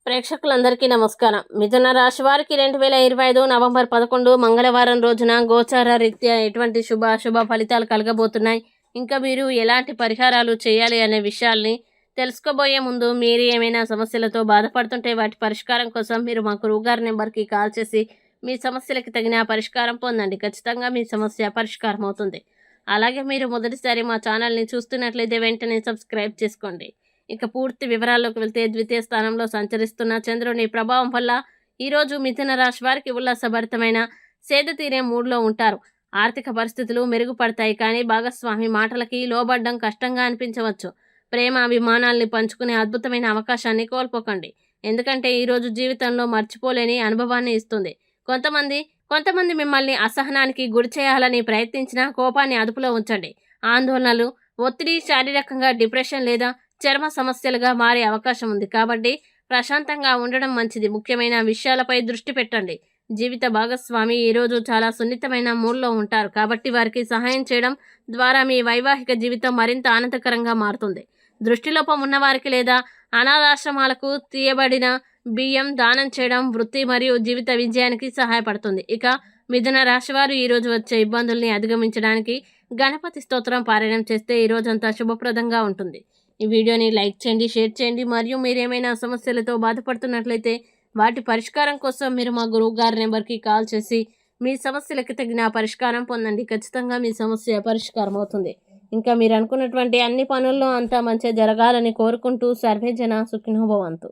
ప్రేక్షకులందరికీ నమస్కారం. మిథున రాశి వారికి 2025 నవంబర్ 11 మంగళవారం రోజున గోచార రీత్యా ఎటువంటి శుభ ఫలితాలు కలగబోతున్నాయి, ఇంకా మీరు ఎలాంటి పరిహారాలు చేయాలి అనే విషయాల్ని తెలుసుకోబోయే ముందు, మీరు ఏమైనా సమస్యలతో బాధపడుతుంటే వాటి పరిష్కారం కోసం మీరు మా గురువుగారి నెంబర్కి కాల్ చేసి మీ సమస్యలకి తగిన పరిష్కారం పొందండి. ఖచ్చితంగా మీ సమస్య పరిష్కారం అవుతుంది. అలాగే మీరు మొదటిసారి మా ఛానల్ని చూస్తున్నట్లయితే వెంటనే సబ్స్క్రైబ్ చేసుకోండి. ఇక పూర్తి వివరాల్లోకి వెళ్తే, ద్వితీయ స్థానంలో సంచరిస్తున్న చంద్రుని ప్రభావం వల్ల ఈరోజు మిథున రాశి వారికి ఉల్లాసభరితమైన సేద తీరే మూడ్లో ఉంటారు. ఆర్థిక పరిస్థితులు మెరుగుపడతాయి, కానీ భాగస్వామి మాటలకి లోబడ్డం కష్టంగా అనిపించవచ్చు. ప్రేమ అభిమానాల్ని పంచుకునే అద్భుతమైన అవకాశాన్ని కోల్పోకండి, ఎందుకంటే ఈరోజు జీవితంలో మర్చిపోలేని అనుభవాన్ని ఇస్తుంది. కొంతమంది మిమ్మల్ని అసహనానికి గురి చేయాలని ప్రయత్నించినా కోపాన్ని అదుపులో ఉంచండి. ఆందోళనలు, ఒత్తిడి శారీరకంగా డిప్రెషన్ లేదా చర్మ సమస్యలుగా మారే అవకాశం ఉంది, కాబట్టి ప్రశాంతంగా ఉండడం మంచిది. ముఖ్యమైన విషయాలపై దృష్టి పెట్టండి. జీవిత భాగస్వామి ఈరోజు చాలా సున్నితమైన మూడ్లో ఉంటారు, కాబట్టి వారికి సహాయం చేయడం ద్వారా మీ వైవాహిక జీవితం మరింత ఆనందకరంగా మారుతుంది. దృష్టిలోపం ఉన్నవారికి లేదా అనాథాశ్రమాలకు తీయబడిన బియ్యం దానం చేయడం వృత్తి మరియు జీవిత విజయానికి సహాయపడుతుంది. ఇక మిథున రాశివారు ఈరోజు వచ్చే ఇబ్బందుల్ని అధిగమించడానికి గణపతి స్తోత్రం పారాయణం చేస్తే ఈ రోజంతా శుభప్రదంగా ఉంటుంది. ఈ వీడియోని లైక్ చేయండి, షేర్ చేయండి, మరియు మీరు ఏమైనా సమస్యలతో బాధపడుతున్నట్లయితే వాటి పరిష్కారం కోసం మీరు మా గురువు గారి నెంబర్కి కాల్ చేసి మీ సమస్యలకు తగిన పరిష్కారం పొందండి. ఖచ్చితంగా మీ సమస్య పరిష్కారం అవుతుంది. ఇంకా మీరు అనుకున్నటువంటి అన్ని పనుల్లో అంతా మంచిగా జరగాలని కోరుకుంటూ, సర్వేజన సుఖినో భవంతు.